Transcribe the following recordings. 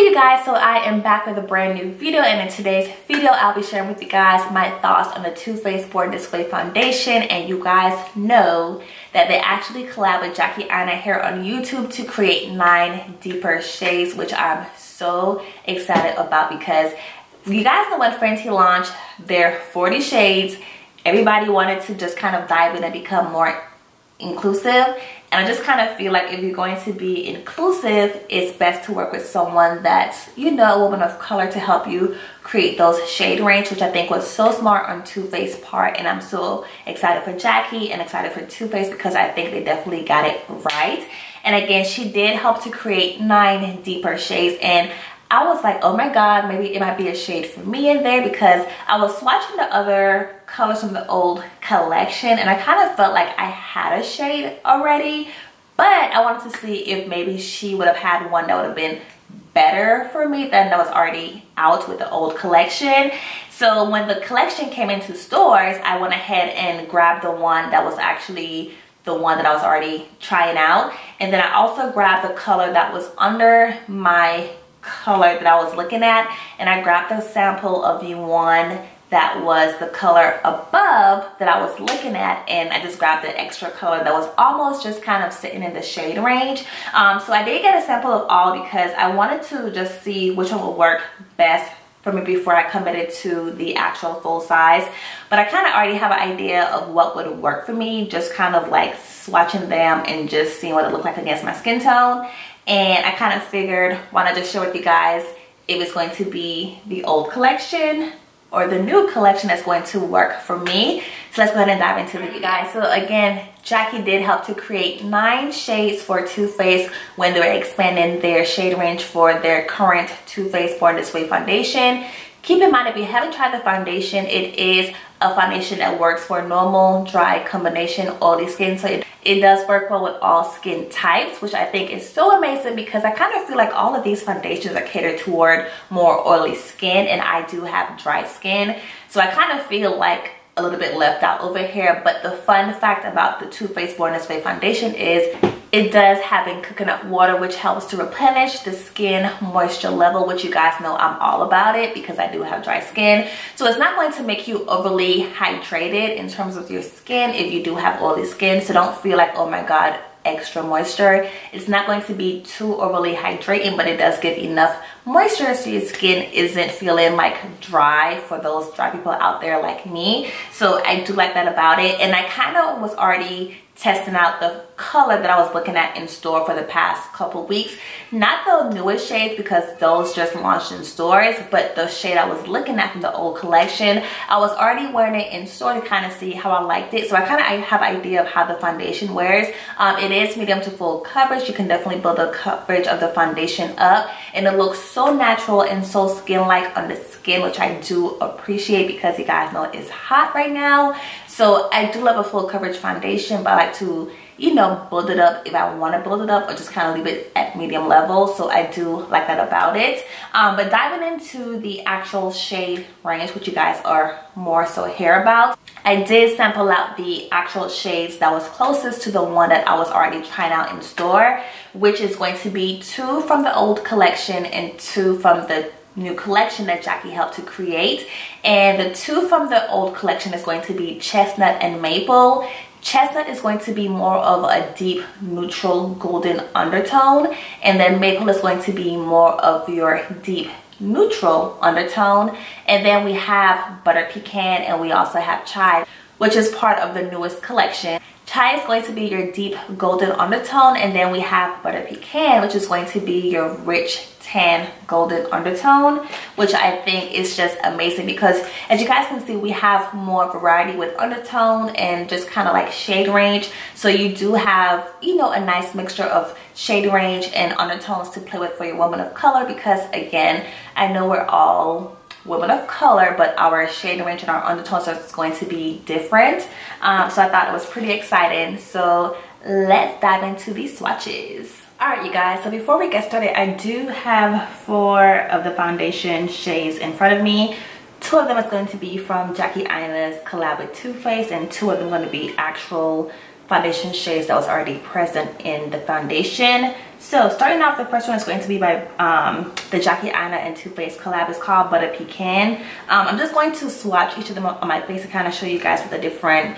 You guys, so I am back with a brand new video, and in today's video I'll be sharing with you guys my thoughts on the Too Faced Born This Way foundation. And you guys know that they actually collab with Jackie Aina here on YouTube to create 9 deeper shades, which I'm so excited about because you guys know when Fenty launched their 40 shades, everybody wanted to just kind of dive in and become more inclusive. And I just kind of feel like if you're going to be inclusive, it's best to work with someone that's, you know, a woman of color to help you create those shade range, which I think was so smart on Too Faced part. And I'm so excited for Jackie and excited for Too Faced because I think they definitely got it right. And again, she did help to create 9 deeper shades, and I was like, oh my god, maybe it might be a shade for me in there, because I was swatching the other colors from the old collection and I kind of felt like I had a shade already, but I wanted to see if maybe she would have had one that would have been better for me than that was already out with the old collection. So when the collection came into stores, I went ahead and grabbed the one that was actually the one that I was already trying out, and then I also grabbed the color that was under my color that I was looking at, and I grabbed the sample of the one that was the color above that I was looking at, and I just grabbed the extra color that was almost just kind of sitting in the shade range. So I did get a sample of all because I wanted to just see which one would work best for me before I committed to the actual full size. But I kind of already have an idea of what would work for me, just kind of like swatching them and just seeing what it looked like against my skin tone. And I kind of figured, why not just share with you guys if it's going to be the old collection or the new collection that's going to work for me. So let's go ahead and dive into it, you guys. So again, Jackie did help to create 9 shades for Too Faced when they were expanding their shade range for their current Too Faced Born This Way foundation. Keep in mind, if you haven't tried the foundation, it is a foundation that works for normal, dry, combination, oily skin. So it does work well with all skin types, which I think is so amazing because I kind of feel like all of these foundations are catered toward more oily skin, and I do have dry skin. So I kind of feel like a little bit left out over here. But the fun fact about the Too Faced Born This Way foundation is it does have in coconut water, which helps to replenish the skin moisture level, which you guys know I'm all about it because I do have dry skin. So it's not going to make you overly hydrated in terms of your skin if you do have oily skin. So don't feel like, oh my god, extra moisture. It's not going to be too overly hydrating, but it does give enough moisture so your skin isn't feeling like dry for those dry people out there like me. So I do like that about it. And I kind of was already testing out the color that I was looking at in store for the past couple weeks. Not the newest shades because those just launched in stores, but the shade I was looking at from the old collection, I was already wearing it in store to kind of see how I liked it. So I have an idea of how the foundation wears. It is medium to full coverage. You can definitely build the coverage of the foundation up, and it looks so natural and so skin-like on the skin, which I do appreciate because you guys know it's hot right now. So I do love a full coverage foundation, but I like to, you know, build it up if I want to build it up, or just kind of leave it at medium level. So I do like that about it. But diving into the actual shade range, which you guys are more so here about, I did sample out the actual shades that was closest to the one that I was already trying out in store, which is going to be 2 from the old collection and 2 from the new collection that Jackie helped to create. And the 2 from the old collection is going to be Chestnut and Maple. Chestnut is going to be more of a deep neutral golden undertone, and then Maple is going to be more of your deep neutral undertone. And then we have Butter Pecan, and we also have Chai, which is part of the newest collection. Chai is going to be your deep golden undertone, and then we have Butter Pecan, which is going to be your rich tan golden undertone, which I think is just amazing because as you guys can see, we have more variety with undertone and just kind of like shade range. So you do have, you know, a nice mixture of shade range and undertones to play with for your woman of color, because again, I know we're all women of color, but our shade range and our undertones are going to be different. So I thought it was pretty exciting. So let's dive into these swatches. Alright, you guys, so before we get started, I do have 4 of the foundation shades in front of me. 2 of them is going to be from Jackie Aina's collab with Too Faced, and 2 of them are going to be actual foundation shades that was already present in the foundation. So starting off, the first one is going to be by the Jackie Aina and Too Faced collab. It's called Butter Pecan. I'm just going to swatch each of them on my face and kind of show you guys what the different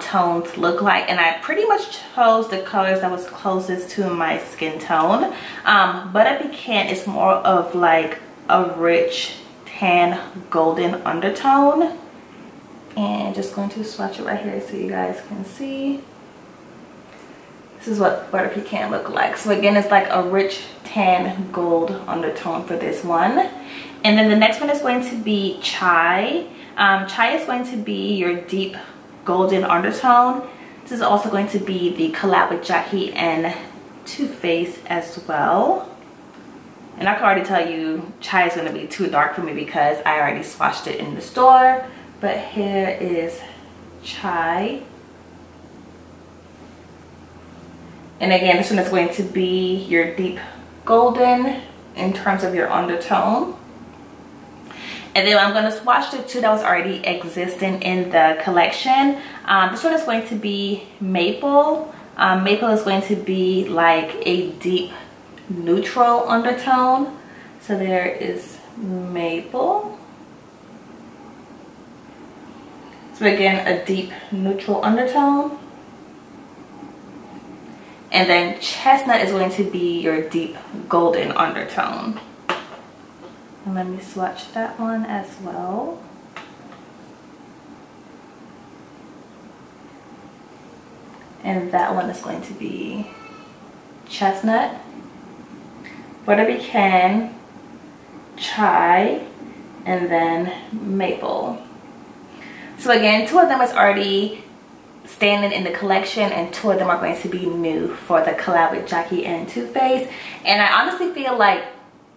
tones look like. And I pretty much chose the colors that was closest to my skin tone. Butter Pecan is more of like a rich tan golden undertone. And just going to swatch it right here so you guys can see. This is what Butter Pecan look like. So again, it's like a rich tan gold undertone for this one. And then the next one is going to be Chai. Chai is going to be your deep golden undertone. This is also going to be the collab with Jackie and Too Faced as well. And I can already tell you Chai is going to be too dark for me because I already swatched it in the store. But here is Chai. And again, this one is going to be your deep golden in terms of your undertone. And then I'm going to swatch the two that was already existing in the collection. This one is going to be Maple. Maple is going to be like a deep neutral undertone. So there is Maple. So again, a deep neutral undertone. And then Chestnut is going to be your deep golden undertone. And let me swatch that one as well. And that one is going to be Chestnut, Butter Pecan, Chai, and then Maple. So again, two of them is already standing in the collection and two of them are going to be new for the collab with Jackie and Too Faced. And I honestly feel like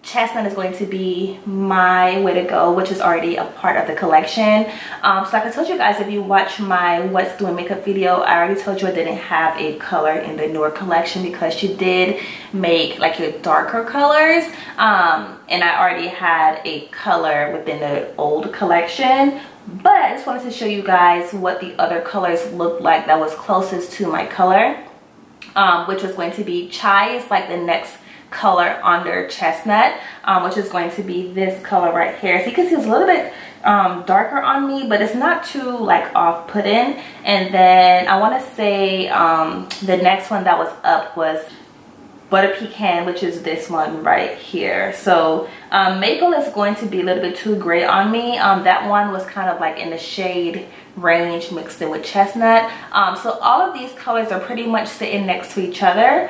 Chestnut is going to be my way to go, which is already a part of the collection. So like I told you guys, if you watch my What's Doing Makeup video, I already told you I didn't have a color in the newer collection because she did make like your darker colors. And I already had a color within the old collection. But I just wanted to show you guys what the other colors looked like that was closest to my color, which was going to be Chai is like the next color under Chestnut, which is going to be this color right here. So you can see it's a little bit darker on me, but it's not too like off-putting. And then I want to say the next one that was up was Butter Pecan, which is this one right here. So Maple is going to be a little bit too gray on me. That one was kind of like in the shade range mixed in with Chestnut. So all of these colors are pretty much sitting next to each other.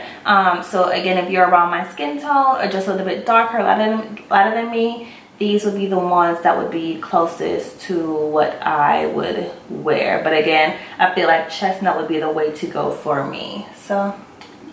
So again, if you're around my skin tone or just a little bit darker, lighter than me, these would be the ones that would be closest to what I would wear. But again, I feel like Chestnut would be the way to go for me. So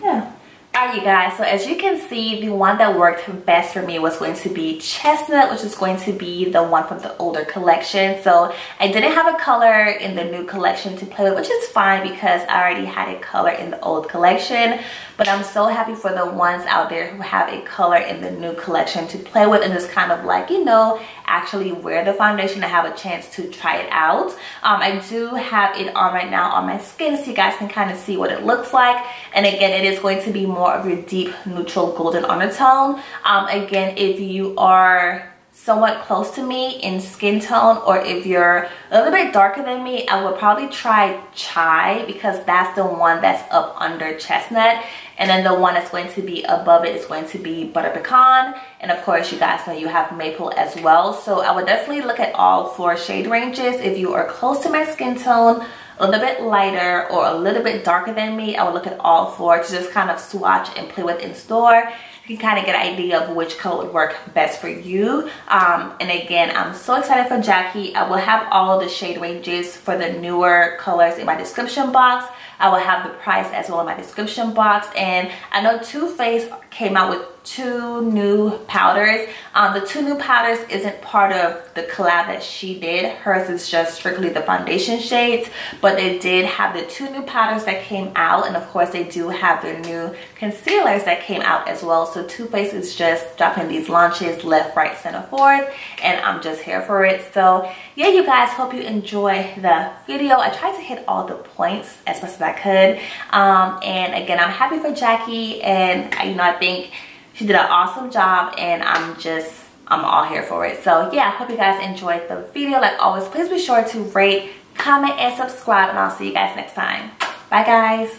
yeah. Alright, you guys, so as you can see, the one that worked best for me was going to be Chestnut, which is going to be the one from the older collection. So I didn't have a color in the new collection to play with, which is fine because I already had a color in the old collection. But I'm so happy for the ones out there who have a color in the new collection to play with and just kind of like, you know, actually wear the foundation and have a chance to try it out. I do have it on right now on my skin so you guys can kind of see what it looks like. And again, it is going to be more of your deep neutral golden undertone. Again, if you are somewhat close to me in skin tone, or if you're a little bit darker than me, I would probably try Chai because that's the one that's up under Chestnut. And then the one that's going to be above it is going to be Butter Pecan. And of course, you guys know you have Maple as well. So I would definitely look at all four shade ranges. If you are close to my skin tone, a little bit lighter or a little bit darker than me, I would look at all four to just kind of swatch and play with in store. You can kind of get an idea of which color would work best for you. And again, I'm so excited for Jackie. I will have all the shade ranges for the newer colors in my description box. I will have the price as well in my description box. And I know Too Faced came out with 2 new powders. The 2 new powders isn't part of the collab that she did. Hers is just strictly the foundation shades, but they did have the 2 new powders that came out, and of course they do have their new concealers that came out as well. So Too Faced is just dropping these launches left, right, center, forward, and I'm just here for it. So yeah, you guys, hope you enjoy the video. I tried to hit all the points as much as I could. And again, I'm happy for Jackie, and you know, I think she did an awesome job, and I'm all here for it. So yeah, I hope you guys enjoyed the video. Like always, please be sure to rate, comment, and subscribe, and I'll see you guys next time. Bye guys.